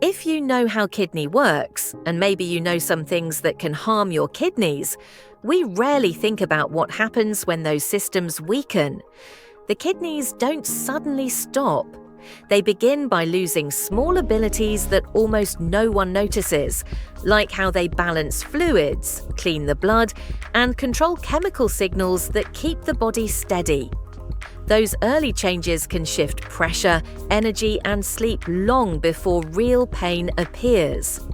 If you know how kidney works, and maybe you know some things that can harm your kidneys, we rarely think about what happens when those systems weaken. The kidneys don't suddenly stop. They begin by losing small abilities that almost no one notices, like how they balance fluids, clean the blood, and control chemical signals that keep the body steady. Those early changes can shift pressure, energy, and sleep long before real pain appears.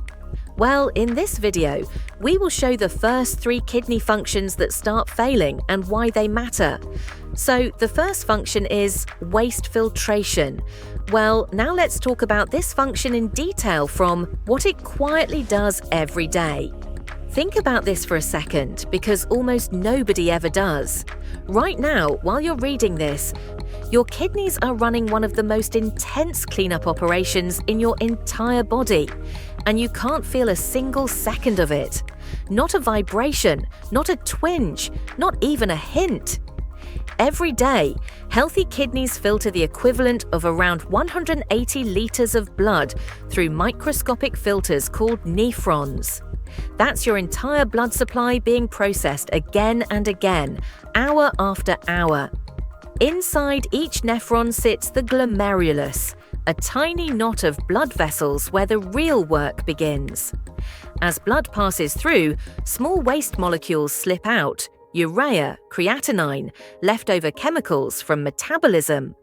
Well, in this video, we will show the first 3 kidney functions that start failing and why they matter. So, the first function is waste filtration. Well, now let's talk about this function in detail from what it quietly does every day. Think about this for a second, because almost nobody ever does. Right now, while you're reading this, your kidneys are running one of the most intense cleanup operations in your entire body, and you can't feel a single second of it. Not a vibration, not a twinge, not even a hint. Every day, healthy kidneys filter the equivalent of around 180 liters of blood through microscopic filters called nephrons. That's your entire blood supply being processed again and again, hour after hour. Inside each nephron sits the glomerulus, a tiny knot of blood vessels where the real work begins. As blood passes through, small waste molecules slip out: urea, creatinine, leftover chemicals from metabolism,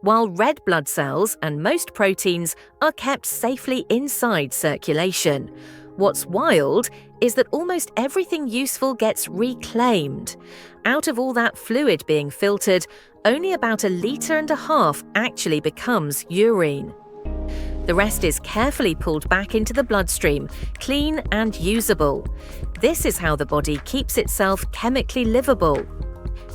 while red blood cells and most proteins are kept safely inside circulation. What's wild is that almost everything useful gets reclaimed. Out of all that fluid being filtered, only about 1.5 liters actually becomes urine. The rest is carefully pulled back into the bloodstream, clean and usable. This is how the body keeps itself chemically livable.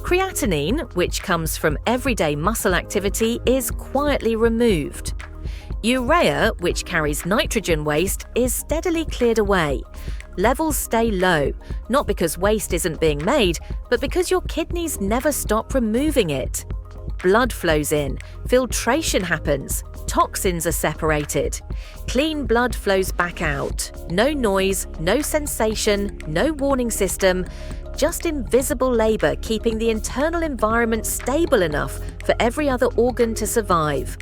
Creatinine, which comes from everyday muscle activity, is quietly removed. Urea, which carries nitrogen waste, is steadily cleared away. Levels stay low, not because waste isn't being made, but because your kidneys never stop removing it. Blood flows in, filtration happens, toxins are separated. Clean blood flows back out. No noise, no sensation, no warning system, just invisible labor keeping the internal environment stable enough for every other organ to survive.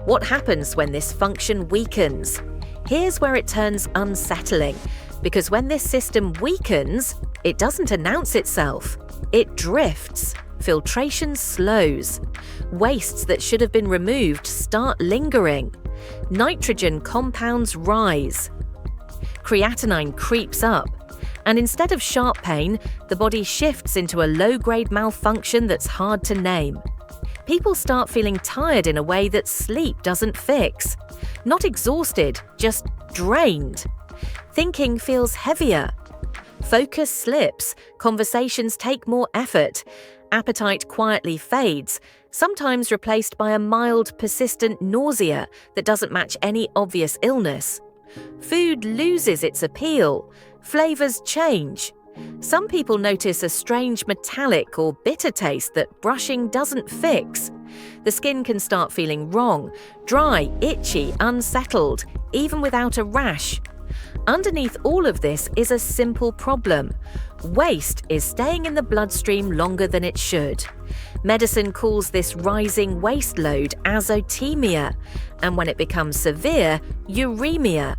What happens when this function weakens? Here's where it turns unsettling, because when this system weakens, it doesn't announce itself. It drifts. Filtration slows. Wastes that should have been removed start lingering. Nitrogen compounds rise. Creatinine creeps up. And instead of sharp pain, the body shifts into a low-grade malfunction that's hard to name. People start feeling tired in a way that sleep doesn't fix. Not exhausted, just drained. Thinking feels heavier. Focus slips, conversations take more effort. Appetite quietly fades, sometimes replaced by a mild, persistent nausea that doesn't match any obvious illness. Food loses its appeal. Flavors change. Some people notice a strange metallic or bitter taste that brushing doesn't fix. The skin can start feeling wrong, dry, itchy, unsettled, even without a rash. Underneath all of this is a simple problem. Waste is staying in the bloodstream longer than it should. Medicine calls this rising waste load azotemia, and when it becomes severe, uremia.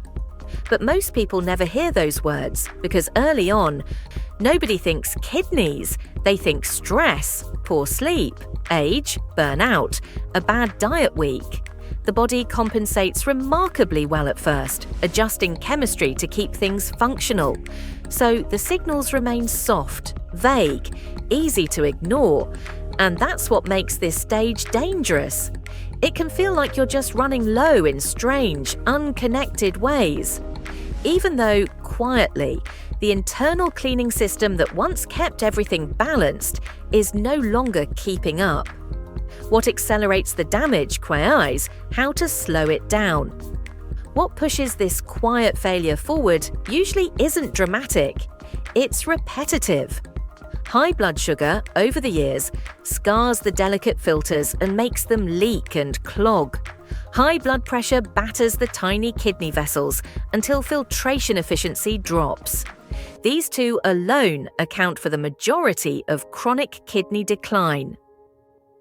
But most people never hear those words because early on, nobody thinks kidneys, they think stress, poor sleep, age, burnout, a bad diet week. The body compensates remarkably well at first, adjusting chemistry to keep things functional. So the signals remain soft, vague, easy to ignore, and that's what makes this stage dangerous. It can feel like you're just running low in strange, unconnected ways. Even though, quietly, the internal cleaning system that once kept everything balanced is no longer keeping up. What accelerates the damage quays how to slow it down. What pushes this quiet failure forward usually isn't dramatic, it's repetitive. High blood sugar, over the years, scars the delicate filters and makes them leak and clog. High blood pressure batters the tiny kidney vessels until filtration efficiency drops. These two alone account for the majority of chronic kidney decline.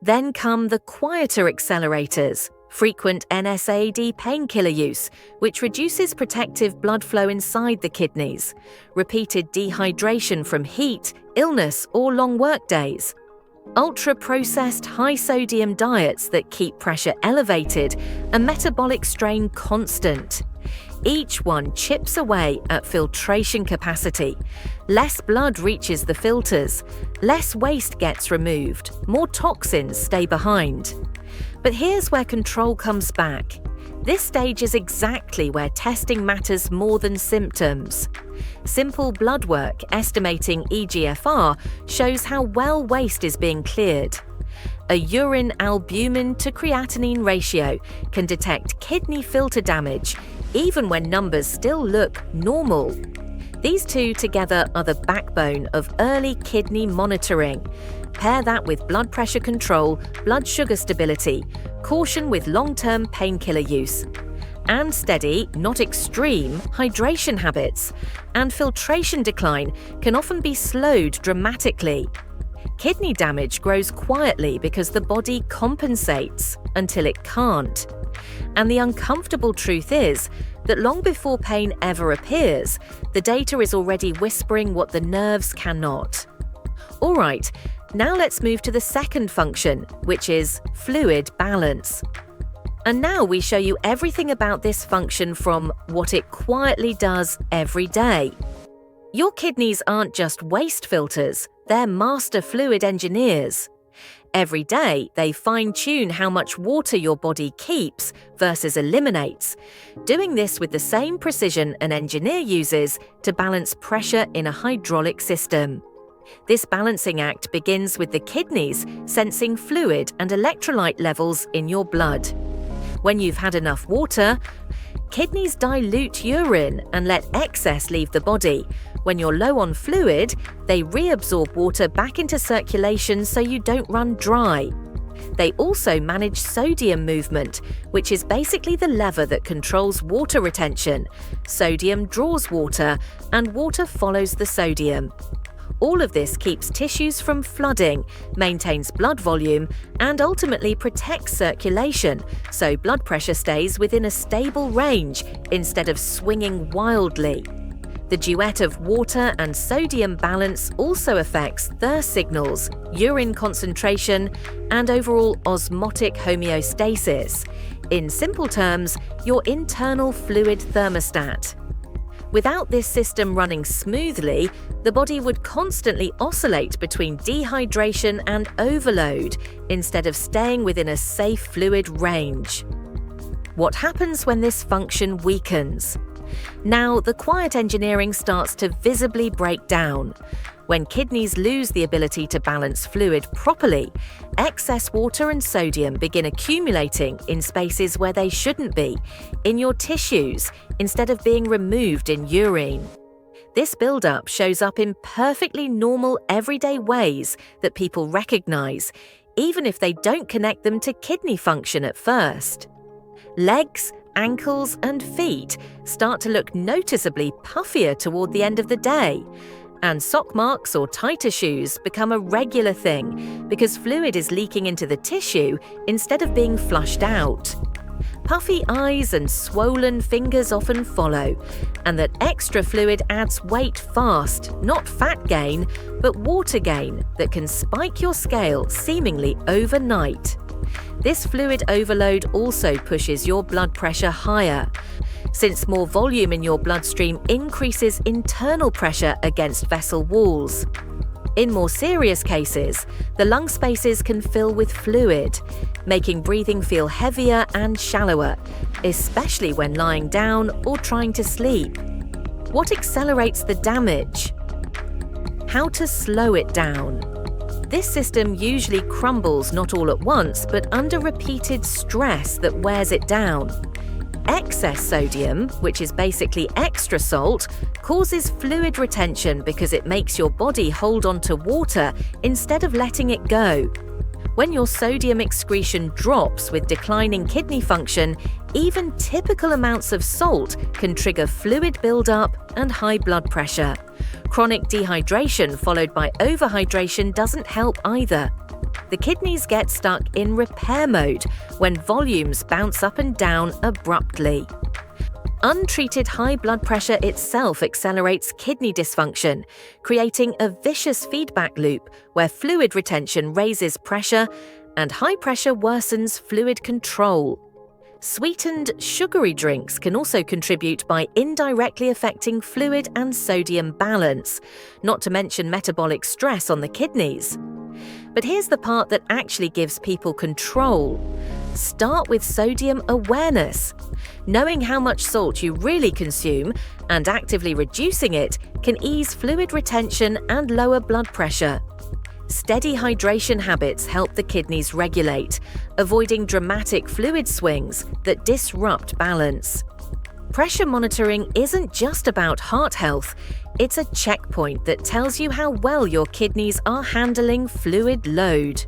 Then come the quieter accelerators, frequent NSAID painkiller use, which reduces protective blood flow inside the kidneys, repeated dehydration from heat, illness, or long work days, ultra-processed high-sodium diets that keep pressure elevated and metabolic strain constant. Each one chips away at filtration capacity. Less blood reaches the filters, less waste gets removed, more toxins stay behind. But here's where control comes back. This stage is exactly where testing matters more than symptoms. Simple blood work estimating eGFR shows how well waste is being cleared. A urine albumin to creatinine ratio can detect kidney filter damage, even when numbers still look normal. These two together are the backbone of early kidney monitoring. Pair that with blood pressure control, blood sugar stability, caution with long-term painkiller use, and steady, not extreme, hydration habits, and filtration decline can often be slowed dramatically. Kidney damage grows quietly because the body compensates until it can't. And the uncomfortable truth is that long before pain ever appears, the data is already whispering what the nerves cannot. All right, now let's move to the second function, which is fluid balance. And now we show you everything about this function from what it quietly does every day. Your kidneys aren't just waste filters, they're master fluid engineers. Every day, they fine-tune how much water your body keeps versus eliminates, doing this with the same precision an engineer uses to balance pressure in a hydraulic system. This balancing act begins with the kidneys sensing fluid and electrolyte levels in your blood. When you've had enough water, kidneys dilute urine and let excess leave the body. When you're low on fluid, they reabsorb water back into circulation so you don't run dry. They also manage sodium movement, which is basically the lever that controls water retention. Sodium draws water, and water follows the sodium. All of this keeps tissues from flooding, maintains blood volume, and ultimately protects circulation, so blood pressure stays within a stable range instead of swinging wildly. The duet of water and sodium balance also affects thirst signals, urine concentration, and overall osmotic homeostasis. In simple terms, your internal fluid thermostat. Without this system running smoothly, the body would constantly oscillate between dehydration and overload instead of staying within a safe fluid range. What happens when this function weakens? Now, the quiet engineering starts to visibly break down. When kidneys lose the ability to balance fluid properly, excess water and sodium begin accumulating in spaces where they shouldn't be, in your tissues, instead of being removed in urine. This buildup shows up in perfectly normal, everyday ways that people recognize, even if they don't connect them to kidney function at first. Legs, ankles, and feet start to look noticeably puffier toward the end of the day. And sock marks or tighter shoes become a regular thing because fluid is leaking into the tissue instead of being flushed out. Puffy eyes and swollen fingers often follow, and that extra fluid adds weight fast, not fat gain, but water gain that can spike your scale seemingly overnight. This fluid overload also pushes your blood pressure higher, since more volume in your bloodstream increases internal pressure against vessel walls. In more serious cases, the lung spaces can fill with fluid, making breathing feel heavier and shallower, especially when lying down or trying to sleep. What accelerates the damage? How to slow it down? This system usually crumbles not all at once, but under repeated stress that wears it down. Excess sodium, which is basically extra salt, causes fluid retention because it makes your body hold on to water instead of letting it go. When your sodium excretion drops with declining kidney function, even typical amounts of salt can trigger fluid buildup and high blood pressure. Chronic dehydration followed by overhydration doesn't help either. The kidneys get stuck in repair mode when volumes bounce up and down abruptly. Untreated high blood pressure itself accelerates kidney dysfunction, creating a vicious feedback loop where fluid retention raises pressure and high pressure worsens fluid control. Sweetened, sugary drinks can also contribute by indirectly affecting fluid and sodium balance, not to mention metabolic stress on the kidneys. But here's the part that actually gives people control. Start with sodium awareness. Knowing how much salt you really consume and actively reducing it can ease fluid retention and lower blood pressure. Steady hydration habits help the kidneys regulate, avoiding dramatic fluid swings that disrupt balance. Pressure monitoring isn't just about heart health, it's a checkpoint that tells you how well your kidneys are handling fluid load.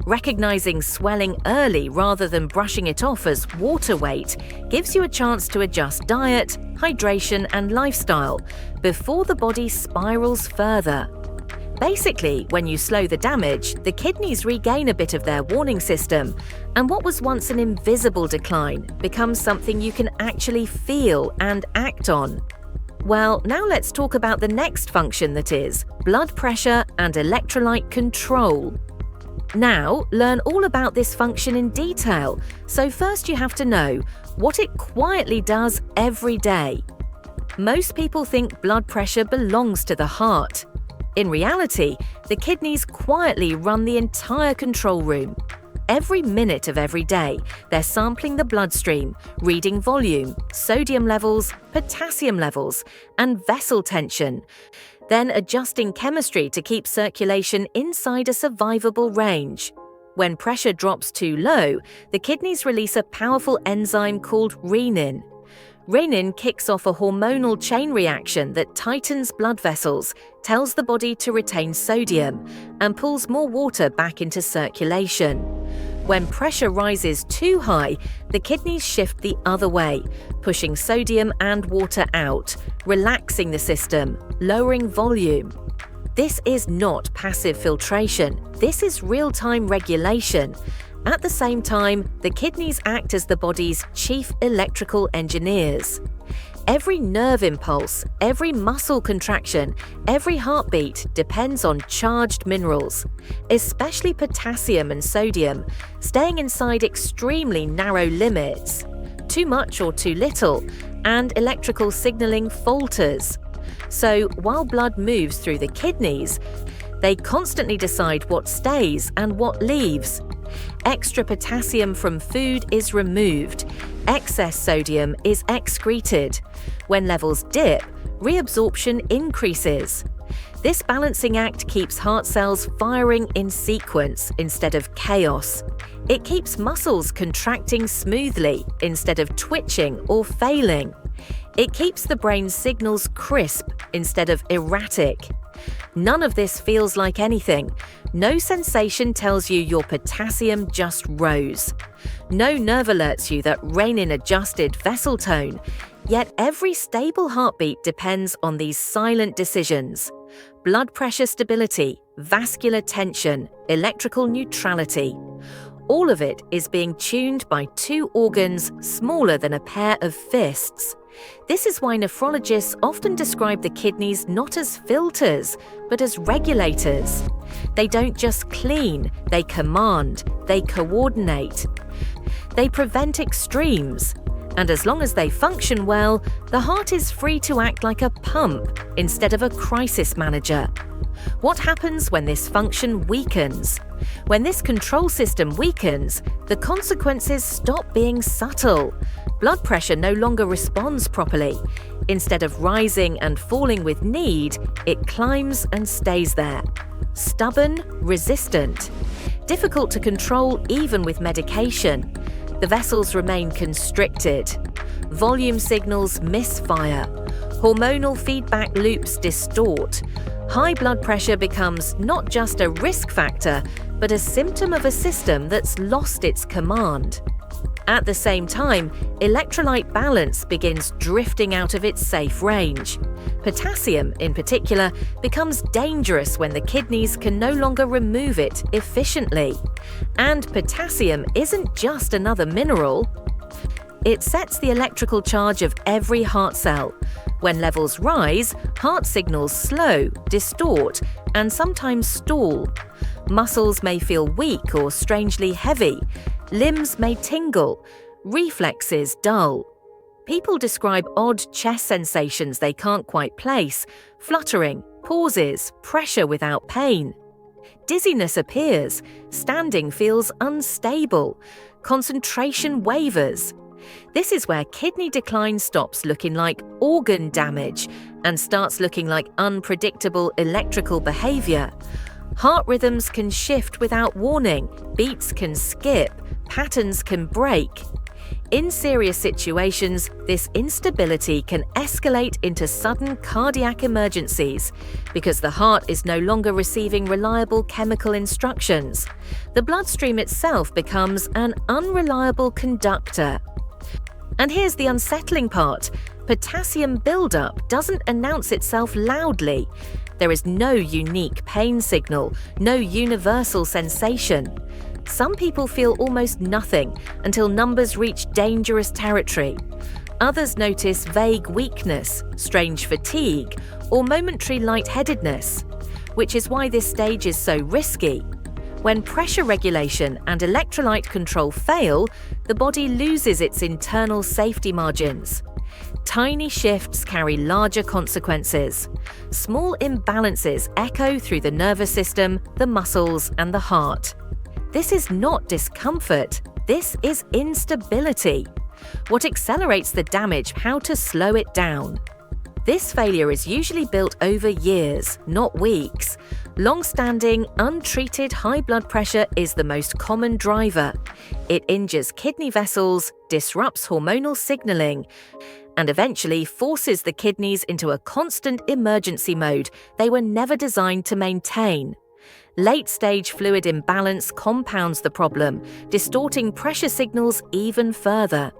Recognizing swelling early rather than brushing it off as water weight gives you a chance to adjust diet, hydration, and lifestyle before the body spirals further. Basically, when you slow the damage, the kidneys regain a bit of their warning system, and what was once an invisible decline becomes something you can actually feel and act on. Well, now let's talk about the next function, that is, blood pressure and electrolyte control. Now, learn all about this function in detail, so first you have to know what it quietly does every day. Most people think blood pressure belongs to the heart. In reality, the kidneys quietly run the entire control room. Every minute of every day, they're sampling the bloodstream, reading volume, sodium levels, potassium levels, and vessel tension, then adjusting chemistry to keep circulation inside a survivable range. When pressure drops too low, the kidneys release a powerful enzyme called renin. Renin kicks off a hormonal chain reaction that tightens blood vessels, tells the body to retain sodium, and pulls more water back into circulation. When pressure rises too high, the kidneys shift the other way, pushing sodium and water out, relaxing the system, lowering volume. This is not passive filtration, this is real-time regulation. At the same time, the kidneys act as the body's chief electrical engineers. Every nerve impulse, every muscle contraction, every heartbeat depends on charged minerals, especially potassium and sodium, staying inside extremely narrow limits. Too much or too little, and electrical signaling falters. So while blood moves through the kidneys, they constantly decide what stays and what leaves. Extra potassium from food is removed. Excess sodium is excreted. When levels dip, reabsorption increases. This balancing act keeps heart cells firing in sequence instead of chaos. It keeps muscles contracting smoothly instead of twitching or failing. It keeps the brain's signals crisp instead of erratic. None of this feels like anything. No sensation tells you your potassium just rose. No nerve alerts you that renin adjusted vessel tone. Yet every stable heartbeat depends on these silent decisions: blood pressure stability, vascular tension, electrical neutrality. All of it is being tuned by two organs smaller than a pair of fists. This is why nephrologists often describe the kidneys not as filters, but as regulators. They don't just clean, they command, they coordinate. They prevent extremes. And as long as they function well, the heart is free to act like a pump instead of a crisis manager. What happens when this function weakens? When this control system weakens, the consequences stop being subtle. Blood pressure no longer responds properly. Instead of rising and falling with need, it climbs and stays there. Stubborn, resistant. Difficult to control even with medication. The vessels remain constricted. Volume signals misfire. Hormonal feedback loops distort. High blood pressure becomes not just a risk factor, but a symptom of a system that's lost its command. At the same time, electrolyte balance begins drifting out of its safe range. Potassium, in particular, becomes dangerous when the kidneys can no longer remove it efficiently. And potassium isn't just another mineral. It sets the electrical charge of every heart cell. When levels rise, heart signals slow, distort, and sometimes stall. Muscles may feel weak or strangely heavy. Limbs may tingle. Reflexes dull. People describe odd chest sensations they can't quite place, fluttering, pauses, pressure without pain. Dizziness appears. Standing feels unstable. Concentration wavers. This is where kidney decline stops looking like organ damage and starts looking like unpredictable electrical behavior. Heart rhythms can shift without warning, beats can skip, patterns can break. In serious situations, this instability can escalate into sudden cardiac emergencies because the heart is no longer receiving reliable chemical instructions. The bloodstream itself becomes an unreliable conductor. And here's the unsettling part. Potassium buildup doesn't announce itself loudly. There is no unique pain signal, no universal sensation. Some people feel almost nothing until numbers reach dangerous territory. Others notice vague weakness, strange fatigue, or momentary lightheadedness, which is why this stage is so risky. When pressure regulation and electrolyte control fail, the body loses its internal safety margins. Tiny shifts carry larger consequences. Small imbalances echo through the nervous system, the muscles, and the heart. This is not discomfort, this is instability. What accelerates the damage, how to slow it down. This failure is usually built over years, not weeks. Long-standing, untreated high blood pressure is the most common driver. It injures kidney vessels, disrupts hormonal signaling, and eventually forces the kidneys into a constant emergency mode they were never designed to maintain. Late-stage fluid imbalance compounds the problem, distorting pressure signals even further.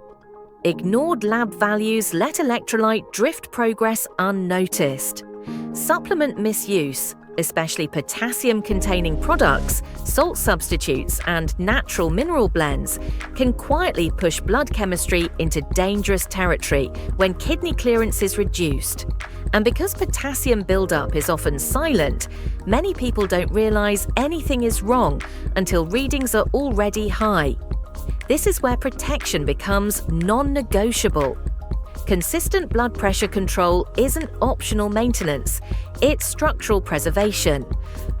Ignored lab values let electrolyte drift progress unnoticed. Supplement misuse, especially potassium-containing products, salt substitutes, and natural mineral blends, can quietly push blood chemistry into dangerous territory when kidney clearance is reduced. And because potassium buildup is often silent, many people don't realize anything is wrong until readings are already high. This is where protection becomes non-negotiable. Consistent blood pressure control isn't optional maintenance, it's structural preservation.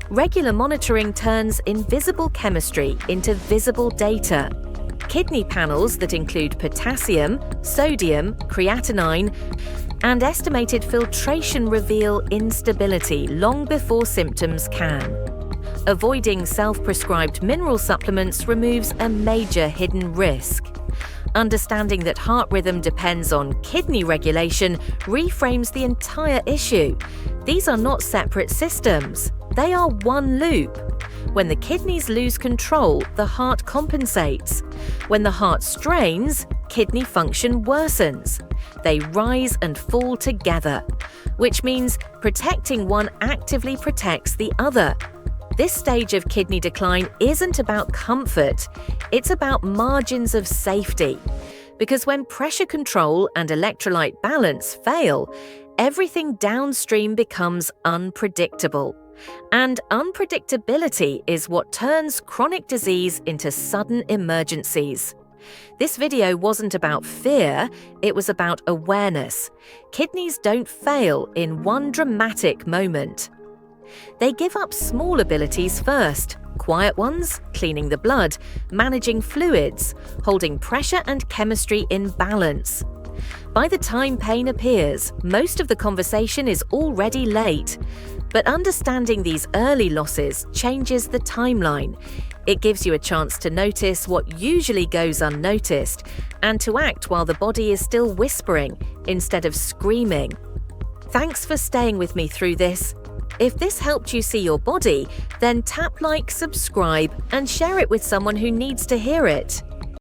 Regular monitoring turns invisible chemistry into visible data. Kidney panels that include potassium, sodium, creatinine, and estimated filtration reveal instability long before symptoms can. Avoiding self-prescribed mineral supplements removes a major hidden risk. Understanding that heart rhythm depends on kidney regulation reframes the entire issue. These are not separate systems. They are one loop. When the kidneys lose control, the heart compensates. When the heart strains, kidney function worsens. They rise and fall together, which means protecting one actively protects the other. This stage of kidney decline isn't about comfort, it's about margins of safety. Because when pressure control and electrolyte balance fail, everything downstream becomes unpredictable. And unpredictability is what turns chronic disease into sudden emergencies. This video wasn't about fear, it was about awareness. Kidneys don't fail in one dramatic moment. They give up small abilities first, quiet ones, cleaning the blood, managing fluids, holding pressure and chemistry in balance. By the time pain appears, most of the conversation is already late. But understanding these early losses changes the timeline. It gives you a chance to notice what usually goes unnoticed and to act while the body is still whispering instead of screaming. Thanks for staying with me through this. If this helped you see your body, then tap like, subscribe, and share it with someone who needs to hear it.